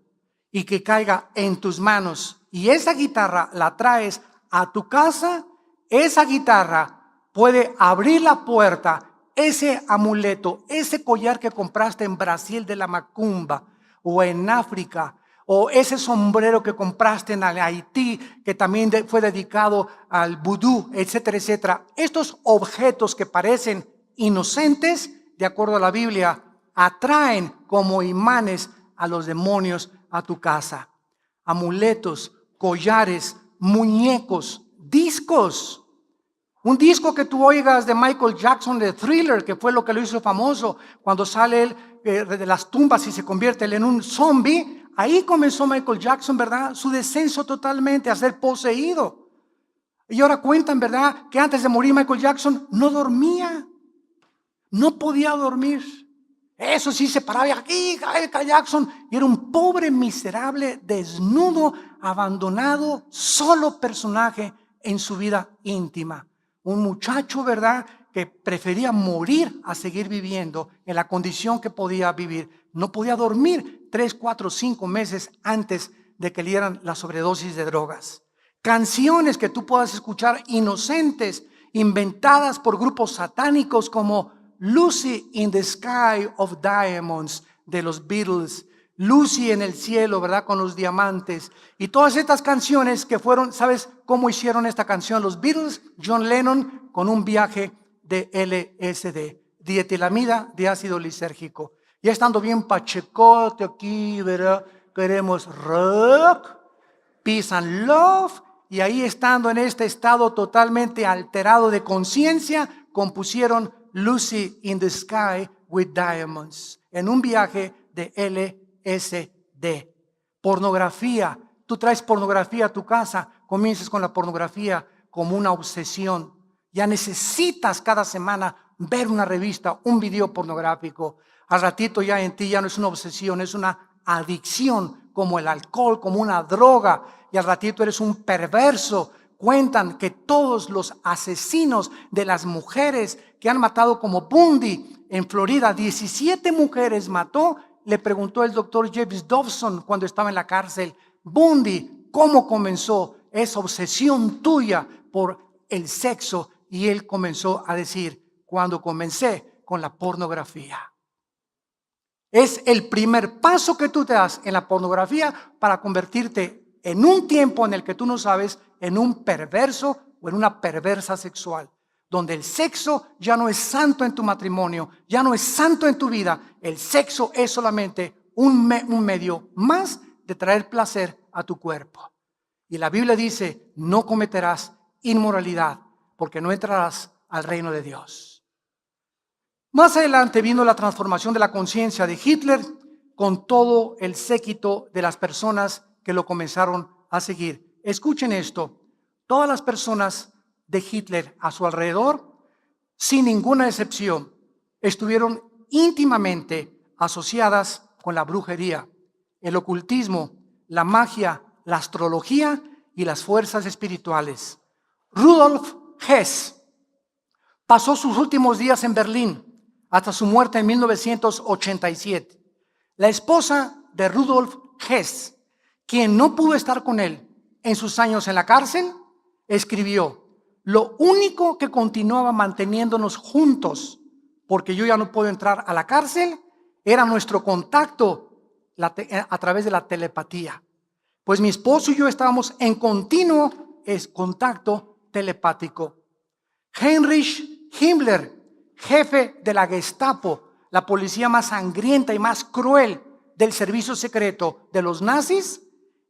y que caiga en tus manos y esa guitarra la traes a tu casa, esa guitarra puede abrir la puerta, ese amuleto, ese collar que compraste en Brasil de la macumba o en África, o ese sombrero que compraste en Haití, que también fue dedicado al vudú, etcétera, etcétera. Estos objetos que parecen inocentes, de acuerdo a la Biblia, atraen como imanes a los demonios a tu casa. Amuletos, collares, muñecos, discos. Un disco que tú oigas de Michael Jackson, de Thriller, que fue lo que lo hizo famoso, cuando sale él de las tumbas y se convierte él en un zombie. Ahí comenzó Michael Jackson, ¿verdad? Su descenso totalmente a ser poseído. Y ahora cuentan, ¿verdad? Que antes de morir Michael Jackson no dormía. No podía dormir. Eso sí, se paraba aquí, Michael Jackson. Y era un pobre, miserable, desnudo, abandonado, solo personaje en su vida íntima. Un muchacho, ¿verdad?, que prefería morir a seguir viviendo en la condición que podía vivir. No podía dormir 3, 4, 5 meses antes de que le dieran la sobredosis de drogas. Canciones que tú puedas escuchar inocentes, inventadas por grupos satánicos como Lucy in the Sky of Diamonds de los Beatles, Lucy en el cielo, ¿verdad?, con los diamantes. Y todas estas canciones que fueron, ¿sabes cómo hicieron esta canción? Los Beatles, John Lennon, con un viaje de LSD, dietilamida de ácido lisérgico. Ya estando bien pachecote aquí, ¿verdad? Queremos rock, peace and love. Y ahí estando en este estado totalmente alterado de conciencia, compusieron Lucy in the Sky with Diamonds, en un viaje de LSD. Pornografía. Tú traes pornografía a tu casa, comienzas con la pornografía como una obsesión. Ya necesitas cada semana ver una revista, un video pornográfico. Al ratito ya en ti ya no es una obsesión, es una adicción, como el alcohol, como una droga. Y al ratito eres un perverso. Cuentan que todos los asesinos de las mujeres que han matado, como Bundy en Florida, 17 mujeres mató. Le preguntó el doctor James Dobson cuando estaba en la cárcel: Bundy, ¿cómo comenzó esa obsesión tuya por el sexo? Y él comenzó a decir: cuando comencé con la pornografía. Es el primer paso que tú te das en la pornografía para convertirte en un tiempo en el que tú no sabes, en un perverso o en una perversa sexual, donde el sexo ya no es santo en tu matrimonio, ya no es santo en tu vida. El sexo es solamente un medio más de traer placer a tu cuerpo. Y la Biblia dice: no cometerás inmoralidad, porque no entrarás al reino de Dios. Más adelante vino la transformación de la conciencia de Hitler con todo el séquito de las personas que lo comenzaron a seguir. Escuchen esto: todas las personas de Hitler a su alrededor, sin ninguna excepción, estuvieron íntimamente asociadas con la brujería, el ocultismo, la magia, la astrología y las fuerzas espirituales. Rudolf Hess pasó sus últimos días en Berlín hasta su muerte en 1987. La esposa de Rudolf Hess, quien no pudo estar con él en sus años en la cárcel, escribió: lo único que continuaba manteniéndonos juntos, porque yo ya no puedo entrar a la cárcel, era nuestro contacto a través de la telepatía. Pues mi esposo y yo estábamos en continuo contacto telepático. Heinrich Himmler, jefe de la Gestapo, la policía más sangrienta y más cruel del servicio secreto de los nazis,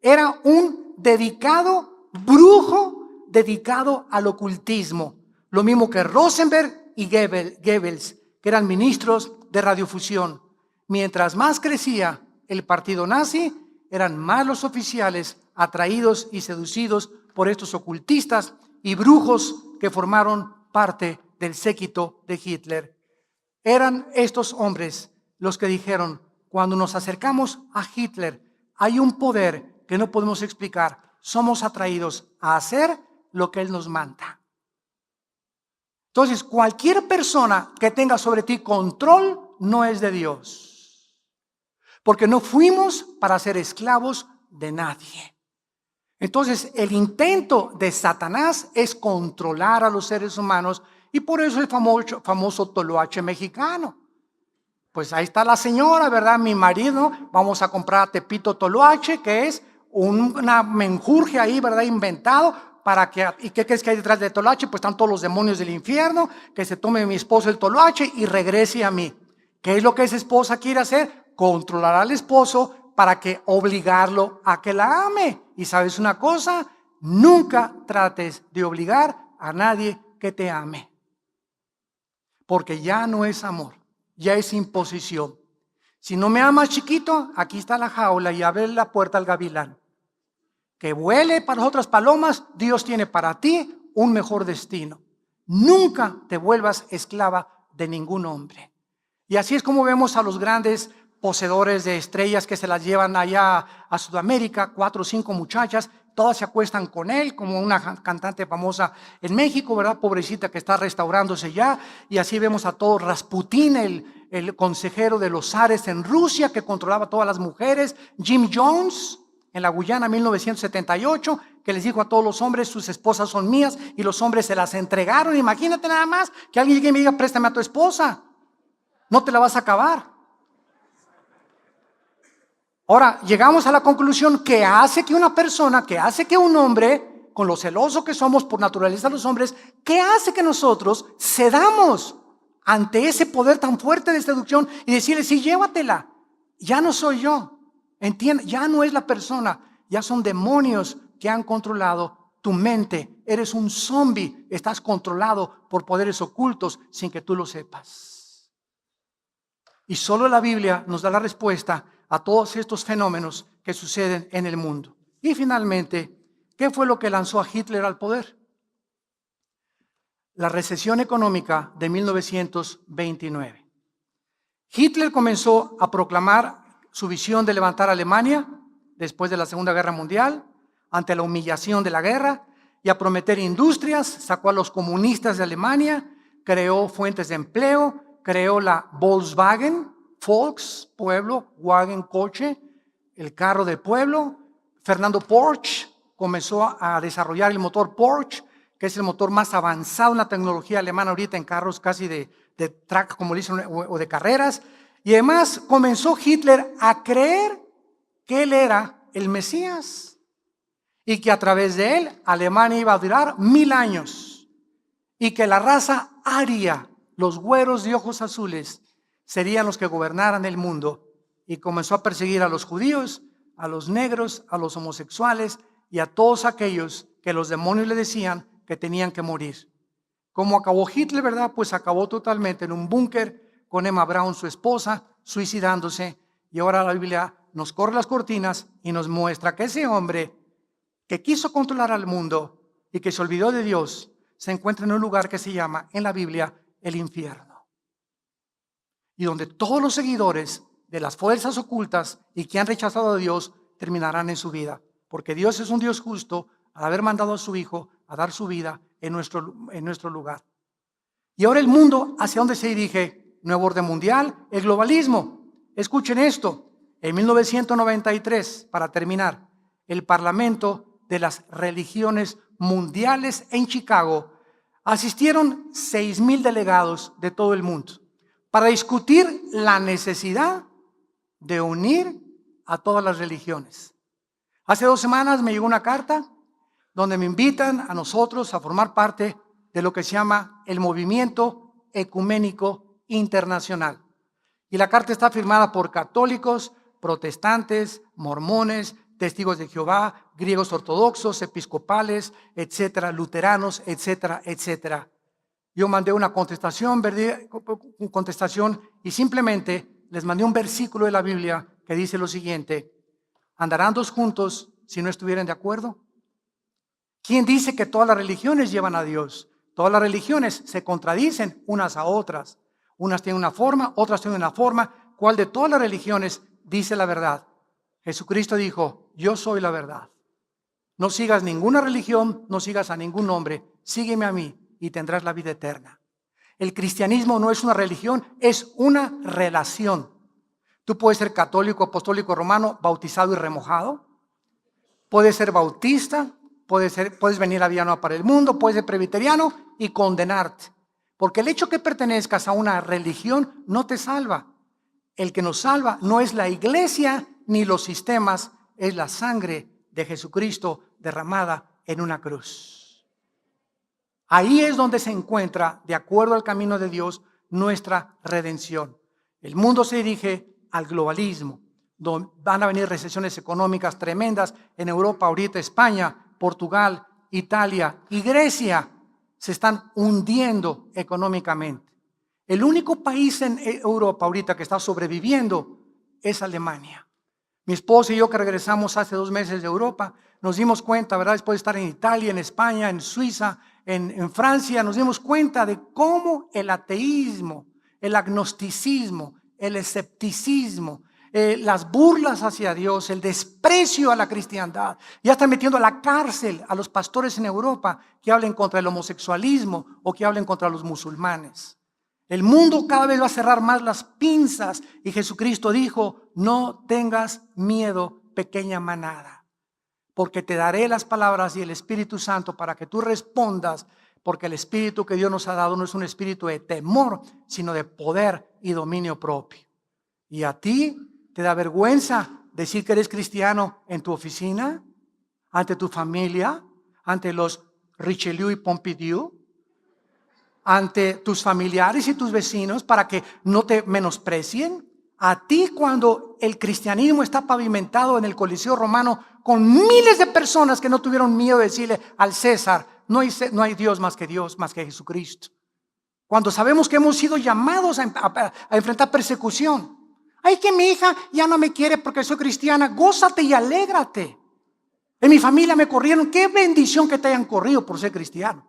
era un dedicado brujo, dedicado al ocultismo. Lo mismo que Rosenberg y Goebbels, que eran ministros de radiofusión. Mientras más crecía el partido nazi, eran más los oficiales atraídos y seducidos por estos ocultistas y brujos que formaron parte del séquito de Hitler. Eran estos hombres los que dijeron: cuando nos acercamos a Hitler, hay un poder que no podemos explicar, somos atraídos a hacer lo que Él nos manda. Entonces, cualquier persona que tenga sobre ti control no es de Dios, porque no fuimos para ser esclavos de nadie. Entonces, el intento de Satanás es controlar a los seres humanos, y por eso el famoso toloache mexicano. Pues ahí está la señora, ¿verdad? Mi marido, vamos a comprar a Tepito Toloache, que es una menjurje ahí, ¿verdad? Inventado para que, ¿y qué crees que hay detrás de Toloache? Pues están todos los demonios del infierno, que se tome mi esposo el Toloache y regrese a mí. ¿Qué es lo que esa esposa quiere hacer? Controlar al esposo para que obligarlo a que la ame. Y ¿sabes una cosa? Nunca trates de obligar a nadie que te ame, porque ya no es amor. Ya es imposición. Si no me amas, chiquito, aquí está la jaula y abre la puerta al gavilán. Que vuele para las otras palomas, Dios tiene para ti un mejor destino. Nunca te vuelvas esclava de ningún hombre. Y así es como vemos a los grandes poseedores de estrellas que se las llevan allá a Sudamérica, 4 o 5 muchachas, todas se acuestan con él, como una cantante famosa en México, ¿verdad? Pobrecita, que está restaurándose ya. Y así vemos a todo Rasputín, el consejero de los zares en Rusia, que controlaba a todas las mujeres. Jim Jones, en la Guyana, 1978, que les dijo a todos los hombres, sus esposas son mías, y los hombres se las entregaron. Imagínate nada más que alguien llegue y me diga, préstame a tu esposa, no te la vas a acabar. Ahora, llegamos a la conclusión que hace que una persona, que hace que un hombre, con lo celoso que somos por naturaleza los hombres, ¿qué hace que nosotros cedamos ante ese poder tan fuerte de seducción y decirle, sí, llévatela? Ya no soy yo, entiende, ya no es la persona, ya son demonios que han controlado tu mente. Eres un zombie, estás controlado por poderes ocultos sin que tú lo sepas. Y solo la Biblia nos da la respuesta a todos estos fenómenos que suceden en el mundo. Y finalmente, ¿qué fue lo que lanzó a Hitler al poder? La recesión económica de 1929. Hitler comenzó a proclamar su visión de levantar a Alemania después de la Segunda Guerra Mundial, ante la humillación de la guerra, y a prometer industrias. Sacó a los comunistas de Alemania, creó fuentes de empleo, creó la Volkswagen, Volks, pueblo, wagen, coche, el carro del pueblo. Fernando Porsche comenzó a desarrollar el motor Porsche, que es el motor más avanzado en la tecnología alemana ahorita en carros casi de track, como le dicen, o de carreras. Y además comenzó Hitler a creer que él era el Mesías y que a través de él Alemania iba a durar 1000 años y que la raza aria, los güeros de ojos azules, serían los que gobernaran el mundo. Y comenzó a perseguir a los judíos, a los negros, a los homosexuales y a todos aquellos que los demonios le decían que tenían que morir. ¿Cómo acabó Hitler, verdad? Pues acabó totalmente en un búnker con Emma Braun, su esposa, suicidándose. Y ahora la Biblia nos corre las cortinas y nos muestra que ese hombre que quiso controlar al mundo y que se olvidó de Dios, se encuentra en un lugar que se llama en la Biblia el infierno. Y donde todos los seguidores de las fuerzas ocultas y que han rechazado a Dios terminarán en su vida. Porque Dios es un Dios justo al haber mandado a su Hijo a dar su vida en nuestro lugar. Y ahora el mundo, ¿hacia dónde se dirige? Nuevo orden mundial, el globalismo. Escuchen esto. En 1993, para terminar, el Parlamento de las Religiones Mundiales en Chicago asistieron 6,000 delegados de todo el mundo para discutir la necesidad de unir a todas las religiones. Hace 2 semanas me llegó una carta donde me invitan a nosotros a formar parte de lo que se llama el Movimiento Ecuménico Internacional. Y la carta está firmada por católicos, protestantes, mormones, testigos de Jehová, griegos ortodoxos, episcopales, etcétera, luteranos, etcétera, etcétera. Yo mandé una contestación y simplemente les mandé un versículo de la Biblia que dice lo siguiente: ¿andarán dos juntos si no estuvieran de acuerdo? ¿Quién dice que todas las religiones llevan a Dios? Todas las religiones se contradicen unas a otras. Unas tienen una forma, otras tienen una forma. ¿Cuál de todas las religiones dice la verdad? Jesucristo dijo, yo soy la verdad. No sigas ninguna religión, no sigas a ningún hombre, sígueme a mí y tendrás la vida eterna. El cristianismo no es una religión, es una relación. Tú puedes ser católico, apostólico, romano, bautizado y remojado. Puedes ser bautista, puedes venir a Vía Nueva para el Mundo, puedes ser presbiteriano y condenarte. Porque el hecho que pertenezcas a una religión no te salva. El que nos salva no es la iglesia ni los sistemas, es la sangre de Jesucristo derramada en una cruz. Ahí es donde se encuentra, de acuerdo al camino de Dios, nuestra redención. El mundo se dirige al globalismo, donde van a venir recesiones económicas tremendas en Europa ahorita. España, Portugal, Italia y Grecia se están hundiendo económicamente. El único país en Europa ahorita que está sobreviviendo es Alemania. Mi esposa y yo, que regresamos hace 2 meses de Europa, nos dimos cuenta, ¿verdad? Después de estar en Italia, en España, en Suiza, en Francia, nos dimos cuenta de cómo el ateísmo, el agnosticismo, el escepticismo, las burlas hacia Dios, el desprecio a la cristiandad, ya están metiendo a la cárcel a los pastores en Europa que hablen contra el homosexualismo o que hablen contra los musulmanes. El mundo cada vez va a cerrar más las pinzas y Jesucristo dijo, no tengas miedo, pequeña manada, porque te daré las palabras y el Espíritu Santo para que tú respondas, porque el Espíritu que Dios nos ha dado no es un espíritu de temor, sino de poder y dominio propio. ¿Y a ti te da vergüenza decir que eres cristiano en tu oficina, ante tu familia, ante los Richelieu y Pompidou, ante tus familiares y tus vecinos para que no te menosprecien? A ti, cuando el cristianismo está pavimentado en el Coliseo Romano con miles de personas que no tuvieron miedo de decirle al César, no hay Dios, más que Jesucristo. Cuando sabemos que hemos sido llamados a enfrentar persecución. Ay, que mi hija ya no me quiere porque soy cristiana. Gózate y alégrate. En mi familia me corrieron. Qué bendición que te hayan corrido por ser cristiano.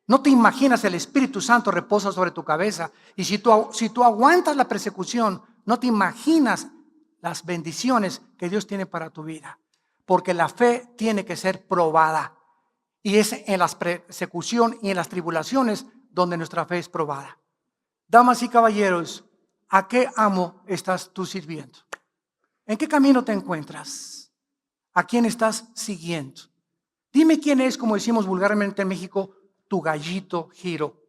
No te imaginas, el Espíritu Santo reposa sobre tu cabeza. Y si tú aguantas la persecución, no te imaginas las bendiciones que Dios tiene para tu vida. Porque la fe tiene que ser probada. Y es en la persecución y en las tribulaciones donde nuestra fe es probada. Damas y caballeros, ¿a qué amo estás tú sirviendo? ¿En qué camino te encuentras? ¿A quién estás siguiendo? Dime quién es, como decimos vulgarmente en México, tu gallito giro.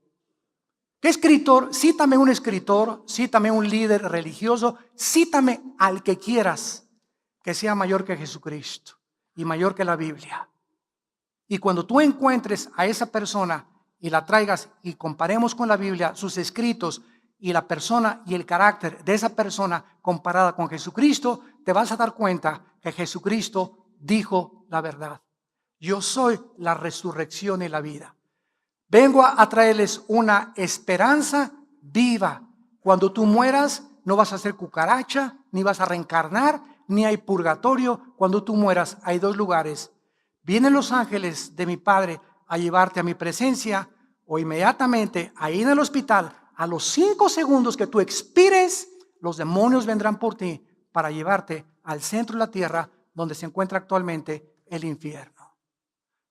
¿Qué escritor? Cítame un escritor, cítame un líder religioso, cítame al que quieras que sea mayor que Jesucristo y mayor que la Biblia. Y cuando tú encuentres a esa persona y la traigas y comparemos con la Biblia, sus escritos y la persona y el carácter de esa persona comparada con Jesucristo, te vas a dar cuenta que Jesucristo dijo la verdad. Yo soy la resurrección y la vida. Vengo a traerles una esperanza viva. Cuando tú mueras, no vas a ser cucaracha, ni vas a reencarnar, ni hay purgatorio. Cuando tú mueras, hay 2 lugares. Vienen los ángeles de mi Padre a llevarte a mi presencia, o inmediatamente ahí en el hospital, a los 5 segundos que tú expires, los demonios vendrán por ti para llevarte al centro de la tierra, donde se encuentra actualmente el infierno.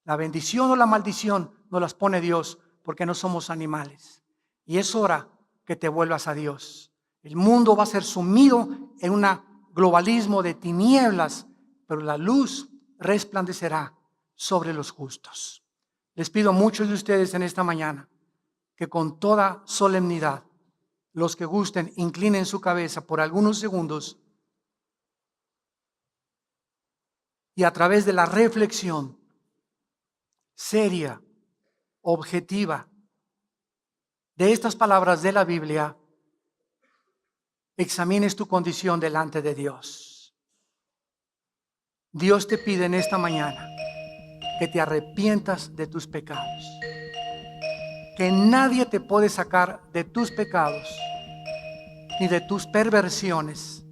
La bendición o la maldición nos las pone Dios, porque no somos animales. Y es hora que te vuelvas a Dios. El mundo va a ser sumido en un globalismo de tinieblas, pero la luz resplandecerá sobre los justos. Les pido a muchos de ustedes en esta mañana que con toda solemnidad, los que gusten, inclinen su cabeza por algunos segundos y a través de la reflexión seria, objetiva, de estas palabras de la Biblia, examines tu condición delante de Dios. Dios te pide en esta mañana que te arrepientas de tus pecados, que nadie te puede sacar de tus pecados, ni de tus perversiones,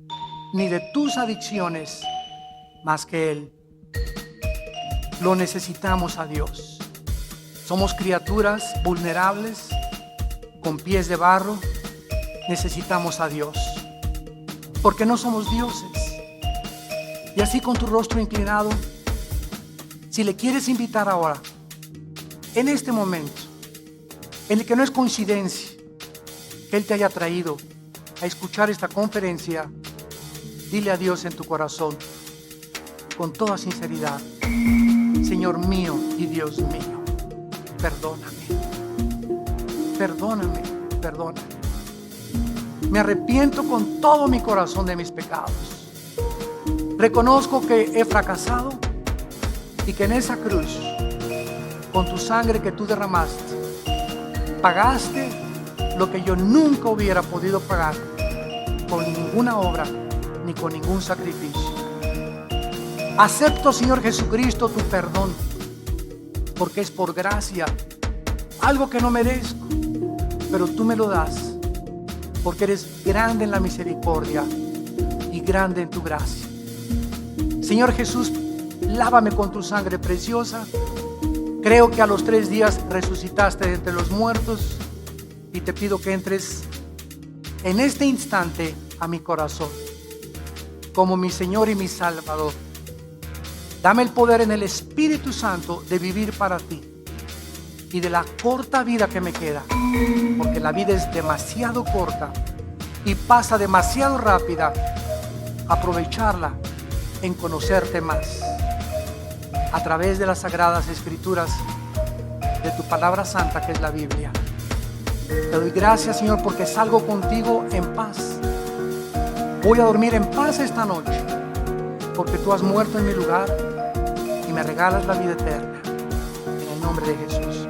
ni de tus adicciones, más que Él. Lo necesitamos a Dios. Somos criaturas vulnerables, con pies de barro. Necesitamos a Dios, porque no somos dioses. Y así con tu rostro inclinado, si le quieres invitar ahora, en este momento, en el que no es coincidencia que Él te haya traído a escuchar esta conferencia, dile a Dios en tu corazón, con toda sinceridad: Señor mío y Dios mío, perdóname, perdóname, perdóname. Me arrepiento con todo mi corazón de mis pecados. Reconozco que he fracasado y que en esa cruz, con tu sangre que tú derramaste, pagaste lo que yo nunca hubiera podido pagar con ninguna obra ni con ningún sacrificio. Acepto, Señor Jesucristo, tu perdón, porque es por gracia, algo que no merezco, pero tú me lo das, porque eres grande en la misericordia y grande en tu gracia. Señor Jesús, lávame con tu sangre preciosa. Creo que a los 3 días resucitaste de entre los muertos y te pido que entres en este instante a mi corazón como mi Señor y mi Salvador. Dame el poder en el Espíritu Santo de vivir para ti y de la corta vida que me queda, porque la vida es demasiado corta y pasa demasiado rápida. Aprovecharla en conocerte más a través de las sagradas escrituras de tu palabra santa, que es la Biblia. Te doy gracias, Señor, porque salgo contigo en paz. Voy a dormir en paz esta noche, porque tú has muerto en mi lugar y me regalas la vida eterna. En el nombre de Jesús.